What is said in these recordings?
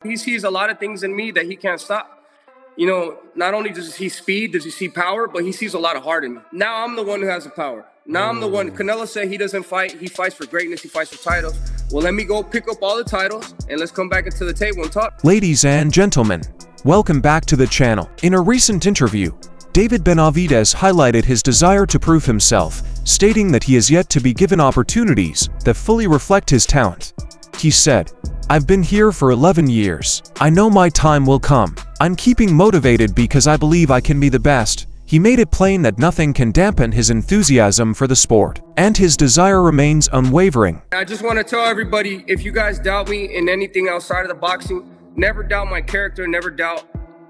He sees a lot of things in me that he can't stop. Not only does he see speed, does he see power, but he sees a lot of heart in me. Now I'm the one who has the power. Now I'm the one. Canelo said he doesn't fight. He fights for greatness. He fights for titles. Well, let me go pick up all the titles and let's come back into the table and talk. Ladies and gentlemen, welcome back to the channel. In a recent interview, David Benavidez highlighted his desire to prove himself, stating that he has yet to be given opportunities that fully reflect his talent. He said, "I've been here for 11 years. I know my time will come. I'm keeping motivated because I believe I can be the best." He made it plain that nothing can dampen his enthusiasm for the sport, and his desire remains unwavering. I just want to tell everybody, if you guys doubt me in anything outside of the boxing, never doubt my character, never doubt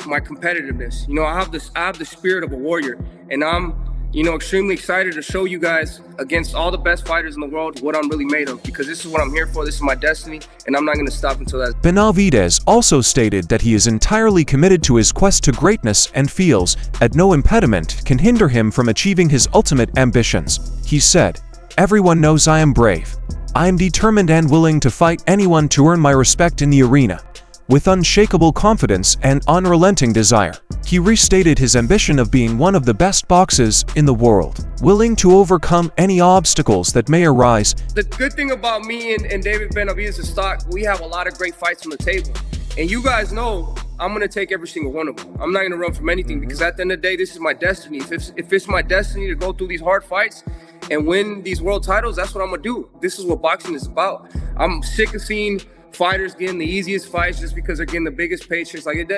my competitiveness. I have the spirit of a warrior, and I'm extremely excited to show you guys against all the best fighters in the world what I'm really made of, because this is what I'm here for. This is my destiny, and I'm not going to stop until that. Benavidez also stated that he is entirely committed to his quest to greatness and feels that no impediment can hinder him from achieving his ultimate ambitions. He said, "Everyone knows I am brave. I am determined and willing to fight anyone to earn my respect in the arena." With unshakable confidence and unrelenting desire, he restated his ambition of being one of the best boxers in the world, willing to overcome any obstacles that may arise. The good thing about me and David Benavidez' stock, we have a lot of great fights on the table. And you guys know I'm going to take every single one of them. I'm not going to run from anything, because at the end of the day, this is my destiny. If it's my destiny to go through these hard fights and win these world titles, that's what I'm going to do. This is what boxing is about. I'm sick of seeing fighters getting the easiest fights just because they're getting the biggest paychecks. At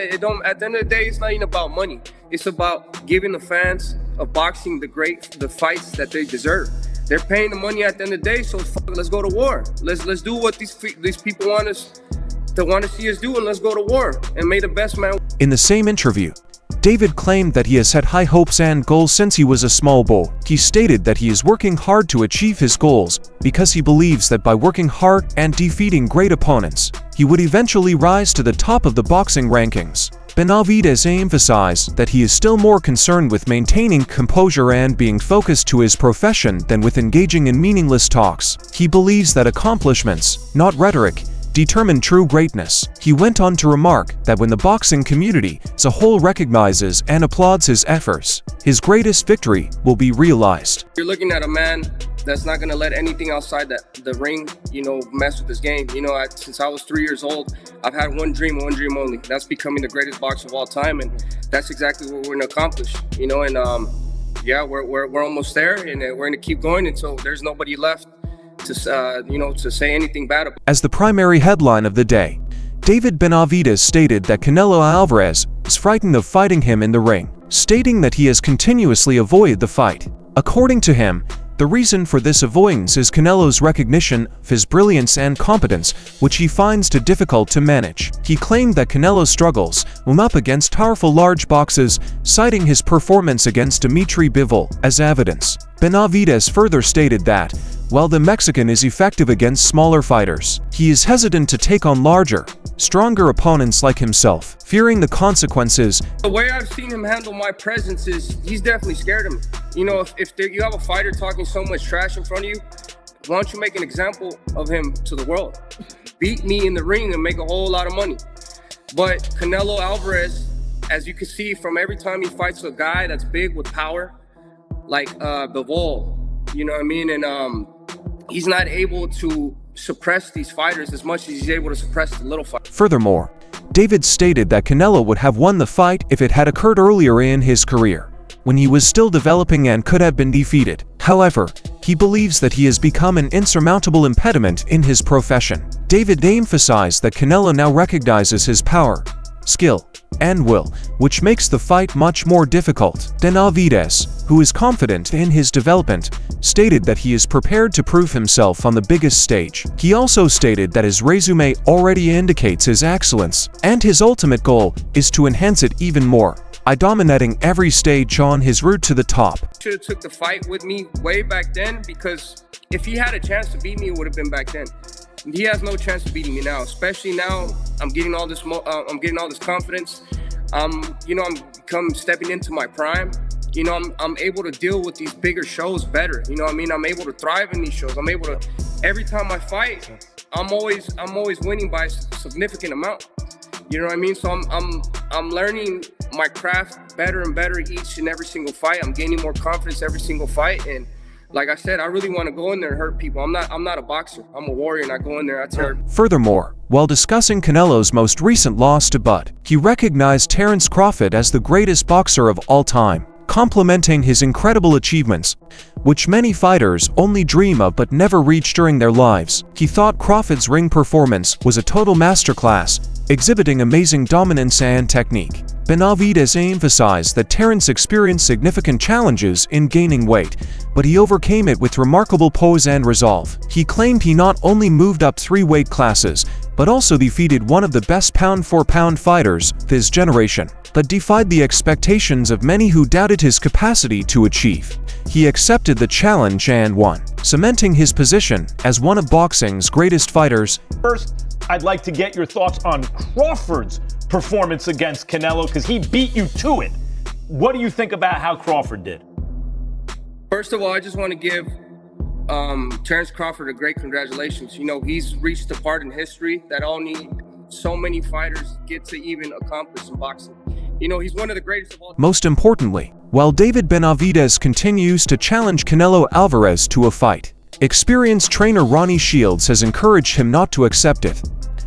the end of the day, it's not even about money. It's about giving the fans of boxing the fights that they deserve. They're paying the money at the end of the day, so let's go to war. Let's do what these people want to see us do, and let's go to war and may the best man. In the same interview, David claimed that he has had high hopes and goals since he was a small boy. He stated that he is working hard to achieve his goals because he believes that by working hard and defeating great opponents, he would eventually rise to the top of the boxing rankings. Benavidez emphasized that he is still more concerned with maintaining composure and being focused to his profession than with engaging in meaningless talks. He believes that accomplishments, not rhetoric, determine true greatness. He went on to remark that when the boxing community as a whole recognizes and applauds his efforts, his greatest victory will be realized. You're looking at a man that's not going to let anything outside the ring, mess with his game. Since I was 3 years old, I've had one dream only. That's becoming the greatest boxer of all time, and that's exactly what we're going to accomplish. Yeah, we're almost there, and we're going to keep going until there's nobody left to say anything bad about. As the primary headline of the day, David Benavidez stated that Canelo Alvarez is frightened of fighting him in the ring, stating that he has continuously avoided the fight. According to him, the reason for this avoidance is Canelo's recognition of his brilliance and competence, which he finds too difficult to manage. He claimed that Canelo struggles when up against powerful large boxers, citing his performance against Dimitri Bivol as evidence. Benavidez further stated that, while the Mexican is effective against smaller fighters, he is hesitant to take on larger, stronger opponents like himself, fearing the consequences. The way I've seen him handle my presence is he's definitely scared of me. If you have a fighter talking so much trash in front of you, why don't you make an example of him to the world? Beat me in the ring and make a whole lot of money. But Canelo Alvarez, as you can see from every time he fights a guy that's big with power, like Bivol, and he's not able to suppress these fighters as much as he's able to suppress the little fighters. Furthermore, David stated that Canelo would have won the fight if it had occurred earlier in his career, when he was still developing and could have been defeated. However, he believes that he has become an insurmountable impediment in his profession. David emphasized that Canelo now recognizes his power, skill, and will, which makes the fight much more difficult. Benavidez, who is confident in his development, stated that he is prepared to prove himself on the biggest stage. He also stated that his resume already indicates his excellence, and his ultimate goal is to enhance it even more, dominating every stage on his route to the top. Should have took the fight with me way back then, because if he had a chance to beat me, it would have been back then. He has no chance of beating me now, especially now. I'm getting all this confidence. I'm stepping into my prime. I'm able to deal with these bigger shows better. I'm able to thrive in these shows. Every time I fight, I'm always winning by a significant amount. You know what I mean? So I'm learning my craft better and better each and every single fight. I'm gaining more confidence every single fight, and like I said, I really want to go in there and hurt people. I'm not a boxer. I'm a warrior, and I go in there, I tear. Furthermore, while discussing Canelo's most recent loss to Bud, he recognized Terence Crawford as the greatest boxer of all time, complimenting his incredible achievements, which many fighters only dream of but never reach during their lives. He thought Crawford's ring performance was a total masterclass, exhibiting amazing dominance and technique. Benavidez emphasized that Terence experienced significant challenges in gaining weight, but he overcame it with remarkable poise and resolve. He claimed he not only moved up 3 weight classes, but also defeated one of the best pound-for-pound fighters of his generation, but defied the expectations of many who doubted his capacity to achieve. He accepted the challenge and won, cementing his position as one of boxing's greatest fighters. First, I'd like to get your thoughts on Crawford's performance against Canelo, because he beat you to it. What do you think about how Crawford did? First of all, I just want to give Terence Crawford a great congratulations. You know, he's reached a part in history that only so many fighters get to even accomplish in boxing. You know, he's one of the greatest of all time. Most importantly, while David Benavidez continues to challenge Canelo Alvarez to a fight, experienced trainer Ronnie Shields has encouraged him not to accept it.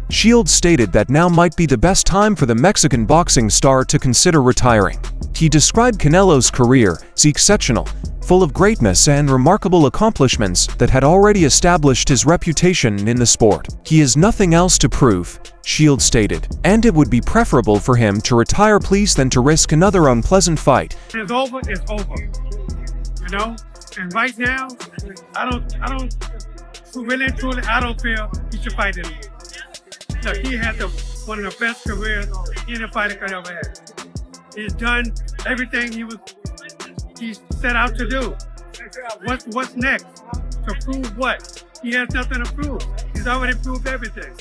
Shields stated that now might be the best time for the Mexican boxing star to consider retiring. He described Canelo's career as exceptional, full of greatness and remarkable accomplishments that had already established his reputation in the sport. He has nothing else to prove, Shields stated, and it would be preferable for him to retire please than to risk another unpleasant fight. It's over, you know? And right now, I don't feel he should fight anymore. Look, he had one of the best careers any fighter could ever have. He's done everything he set out to do. What's next? To prove what? He has nothing to prove. He's already proved everything.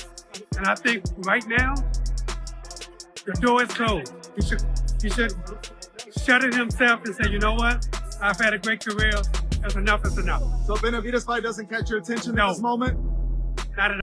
And I think right now, the door is closed. He should shut it himself and say, you know what? I've had a great career. That's enough is enough. So Benavidez fight doesn't catch your attention at this moment?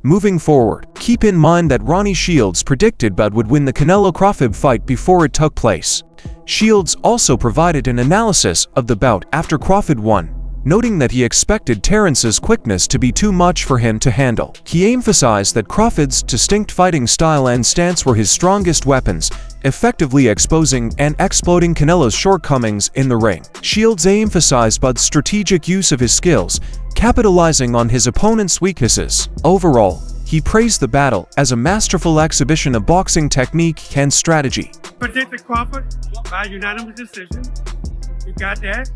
Moving forward, keep in mind that Ronnie Shields predicted Bud would win the Canelo Crawford fight before it took place. Shields also provided an analysis of the bout after Crawford won, noting that he expected Terence's quickness to be too much for him to handle. He emphasized that Crawford's distinct fighting style and stance were his strongest weapons, effectively exposing and exploiting Canelo's shortcomings in the ring. Shields emphasized Bud's strategic use of his skills, capitalizing on his opponent's weaknesses. Overall, he praised the battle as a masterful exhibition of boxing technique and strategy. Predicted Crawford by unanimous decision. You got that?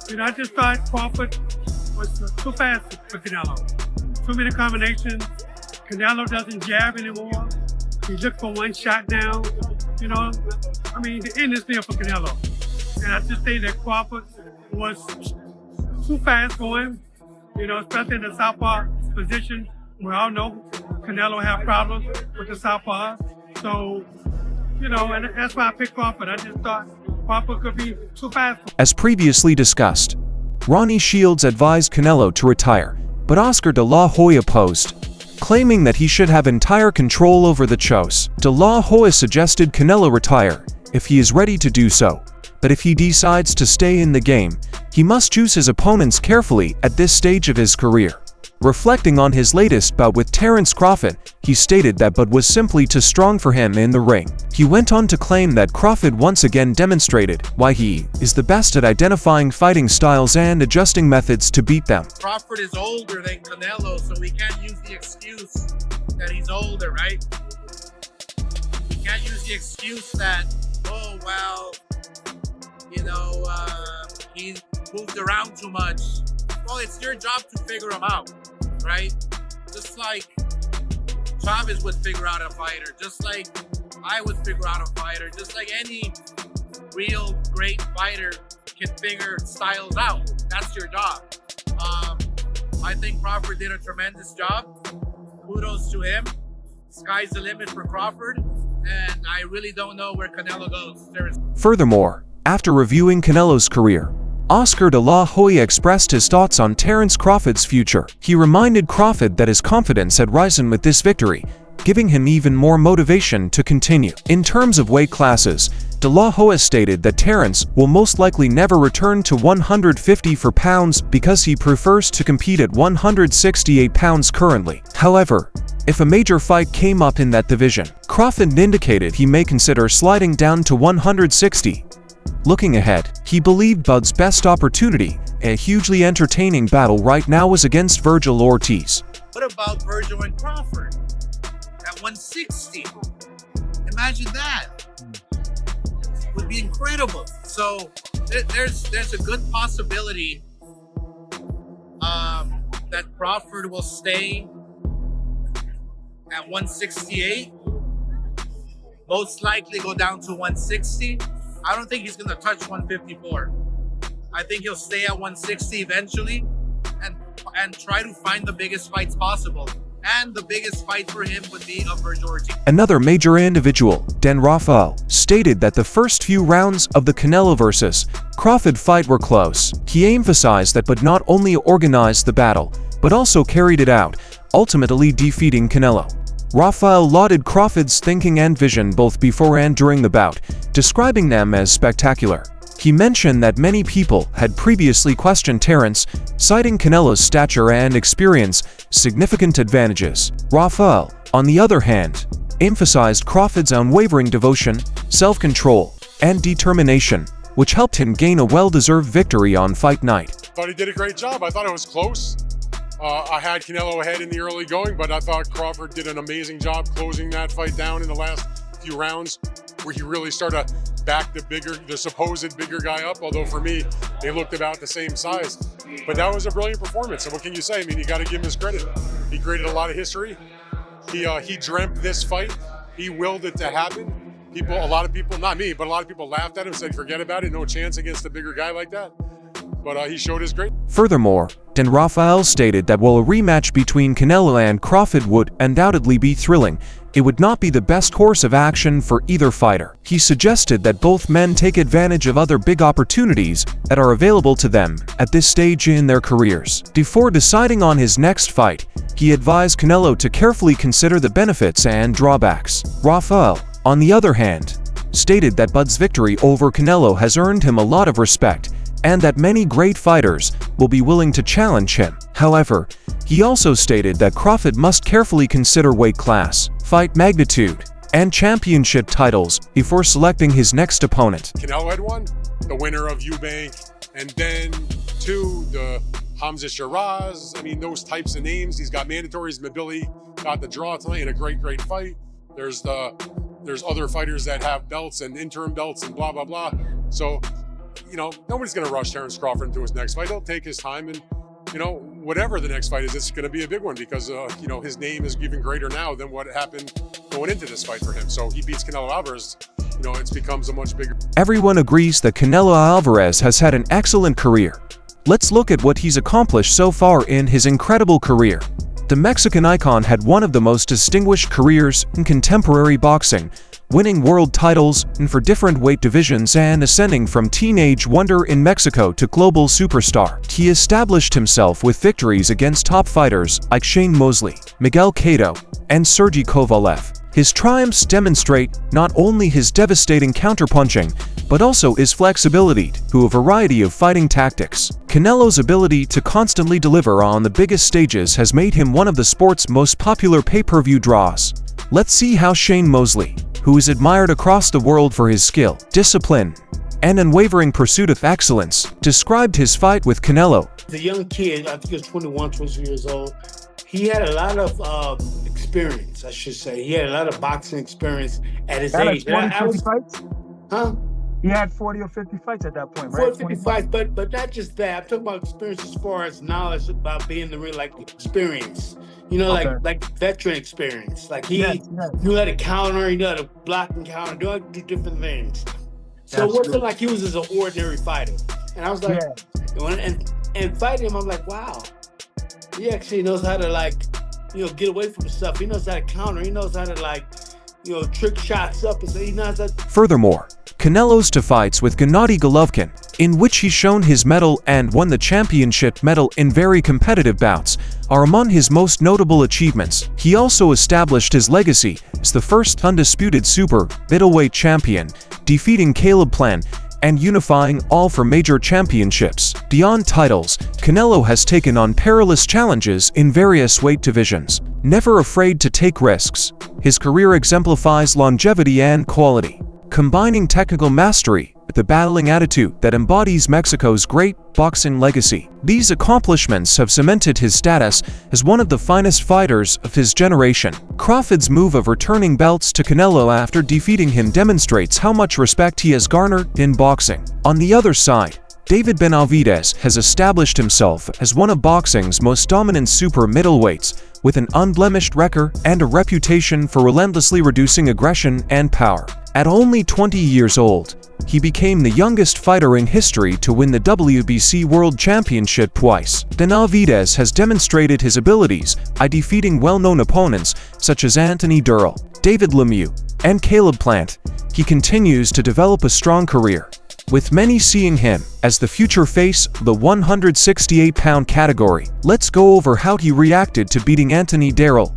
You know, I just thought Crawford was too fast for Canelo. Too many combinations. Canelo doesn't jab anymore. He looked for one shot now. You know, I mean, the end is there for Canelo. And I just think that Crawford was too fast for him. You know, especially in the southpaw position. We all know Canelo have problems with the southpaw. So, you know, and that's why I picked Crawford. I just thought Crawford could be too fast. As previously discussed, Ronnie Shields advised Canelo to retire, but Oscar De La Hoya opposed, claiming that he should have entire control over the choice. De La Hoya suggested Canelo retire if he is ready to do so, but if he decides to stay in the game, he must choose his opponents carefully at this stage of his career. Reflecting on his latest bout with Terence Crawford, he stated that Bud was simply too strong for him in the ring. He went on to claim that Crawford once again demonstrated why he is the best at identifying fighting styles and adjusting methods to beat them. Crawford is older than Canelo, so we can't use the excuse that he's older, right? We can't use the excuse that, oh, well, you know, he moved around too much. Well, it's your job to figure him out, right? Just like Chavez would figure out a fighter, just like I would figure out a fighter, just like any real great fighter can figure styles out. That's your job. I think Crawford did a tremendous job. Kudos to him. Sky's the limit for Crawford, and I really don't know where Canelo goes. Furthermore, after reviewing Canelo's career, Oscar De La Hoya expressed his thoughts on Terence Crawford's future. He reminded Crawford that his confidence had risen with this victory, giving him even more motivation to continue. In terms of weight classes, De La Hoya stated that Terence will most likely never return to 154 pounds because he prefers to compete at 168 pounds currently. However, if a major fight came up in that division, Crawford indicated he may consider sliding down to 160. Looking ahead, he believed Bud's best opportunity, a hugely entertaining battle right now, was against Virgil Ortiz. What about Virgil and Crawford at 160? Imagine that. Would be incredible. So there's a good possibility that Crawford will stay at 168. Most likely go down to 160. I don't think he's going to touch 154. I think he'll stay at 160 eventually and try to find the biggest fights possible. And the biggest fight for him would be a Virgil Ortiz. Another major individual, Dan Rafael, stated that the first few rounds of the Canelo vs. Crawford fight were close. He emphasized that Bud not only organized the battle, but also carried it out, ultimately defeating Canelo. Rafael lauded Crawford's thinking and vision both before and during the bout, describing them as spectacular. He mentioned that many people had previously questioned Terence, citing Canelo's stature and experience, significant advantages. Rafael, on the other hand, emphasized Crawford's unwavering devotion, self-control, and determination, which helped him gain a well-deserved victory on fight night. Thought he did a great job. I thought it was close. I had Canelo ahead in the early going, but I thought Crawford did an amazing job closing that fight down in the last few rounds, where he really started to back the supposed bigger guy up, although for me, they looked about the same size. But that was a brilliant performance, and what can you say? I mean, you got to give him his credit. He created a lot of history. He dreamt this fight. He willed it to happen. A lot of people, not me, but a lot of people laughed at him, said, forget about it, no chance against a bigger guy like that. But he showed his great. Furthermore, Dan Rafael stated that while a rematch between Canelo and Crawford would undoubtedly be thrilling, it would not be the best course of action for either fighter. He suggested that both men take advantage of other big opportunities that are available to them at this stage in their careers. Before deciding on his next fight, he advised Canelo to carefully consider the benefits and drawbacks. Rafael, on the other hand, stated that Bud's victory over Canelo has earned him a lot of respect, and that many great fighters will be willing to challenge him. However, he also stated that Crawford must carefully consider weight class, fight magnitude, and championship titles before selecting his next opponent. Canelo had won, the winner of Eubank, and then the Hamza Shiraz. I mean, those types of names. He's got mandatories. Mabili got the draw tonight in a great fight. There's other fighters that have belts and interim belts and blah, blah, blah. So, nobody's going to rush Terence Crawford into his next fight. He'll take his time, and, whatever the next fight is, it's going to be a big one because, his name is even greater now than what happened going into this fight for him. So he beats Canelo Alvarez, it becomes a much bigger. Everyone agrees that Canelo Alvarez has had an excellent career. Let's look at what he's accomplished so far in his incredible career. The Mexican icon had one of the most distinguished careers in contemporary boxing, winning world titles for different weight divisions and ascending from teenage wonder in Mexico to global superstar. He established himself with victories against top fighters like Shane Mosley, Miguel Cotto, and Sergey Kovalev. His triumphs demonstrate not only his devastating counterpunching, but also his flexibility to a variety of fighting tactics. Canelo's ability to constantly deliver on the biggest stages has made him one of the sport's most popular pay-per-view draws. Let's see how Shane Mosley, who is admired across the world for his skill, discipline, and unwavering pursuit of excellence, described his fight with Canelo. As a young kid, I think he was 21, 22 years old, he had a lot of experience, I should say. He had a lot of boxing experience at his age. 40, 50 fights? Huh? He had 40 or 50 fights at that point, right? 40 or 50 fights, but not just that. I'm talking about experience as far as knowledge about being the real, experience. Like veteran experience. Like he knew how to counter, he knew how to block and counter, knew how to do different things. So it wasn't like he was just an ordinary fighter. And I was like, and fighting him, I'm like, wow. He actually knows how to get away from stuff. He knows how to counter. He knows how to trick shots up. And so he knows that. Furthermore, Canelo's two fights with Gennady Golovkin, in which he shown his mettle and won the championship medal in very competitive bouts, are among his most notable achievements. He also established his legacy as the first undisputed super middleweight champion, defeating Caleb Plant and unifying all four major championships. Beyond titles, Canelo has taken on perilous challenges in various weight divisions. Never afraid to take risks, his career exemplifies longevity and quality, combining technical mastery with the battling attitude that embodies Mexico's great boxing legacy. These accomplishments have cemented his status as one of the finest fighters of his generation. Crawford's move of returning belts to Canelo after defeating him demonstrates how much respect he has garnered in boxing. On the other side, David Benavidez has established himself as one of boxing's most dominant super middleweights, with an unblemished record and a reputation for relentlessly reducing aggression and power. At only 20 years old, he became the youngest fighter in history to win the WBC World Championship twice. Benavidez has demonstrated his abilities by defeating well-known opponents such as Anthony Durrell, David Lemieux, and Caleb Plant. He continues to develop a strong career, with many seeing him as the future face of the 168-pound category. Let's go over how he reacted to beating Anthony Durrell.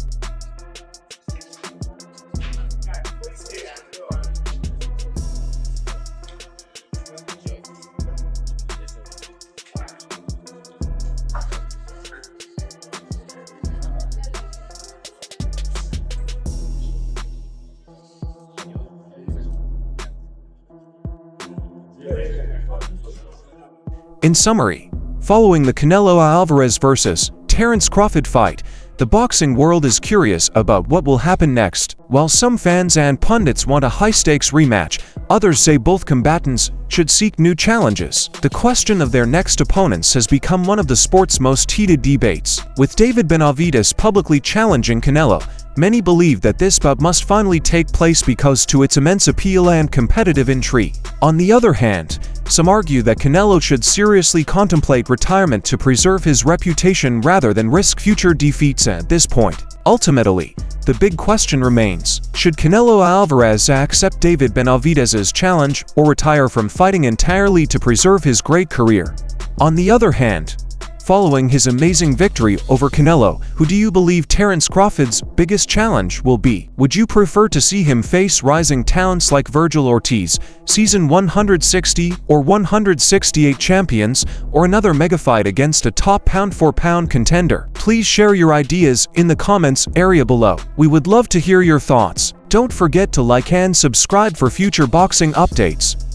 In summary, following the Canelo Alvarez vs. Terence Crawford fight, the boxing world is curious about what will happen next. While some fans and pundits want a high-stakes rematch, others say both combatants should seek new challenges. The question of their next opponents has become one of the sport's most heated debates. With David Benavidez publicly challenging Canelo, many believe that this bout must finally take place because to its immense appeal and competitive intrigue. On the other hand, some argue that Canelo should seriously contemplate retirement to preserve his reputation rather than risk future defeats at this point. Ultimately, the big question remains, should Canelo Alvarez accept David Benavidez's challenge or retire from fighting entirely to preserve his great career? On the other hand, following his amazing victory over Canelo, who do you believe Terence Crawford's biggest challenge will be? Would you prefer to see him face rising talents like Virgil Ortiz, season 160 or 168 champions, or another mega fight against a top pound-for-pound contender? Please share your ideas in the comments area below. We would love to hear your thoughts. Don't forget to like and subscribe for future boxing updates.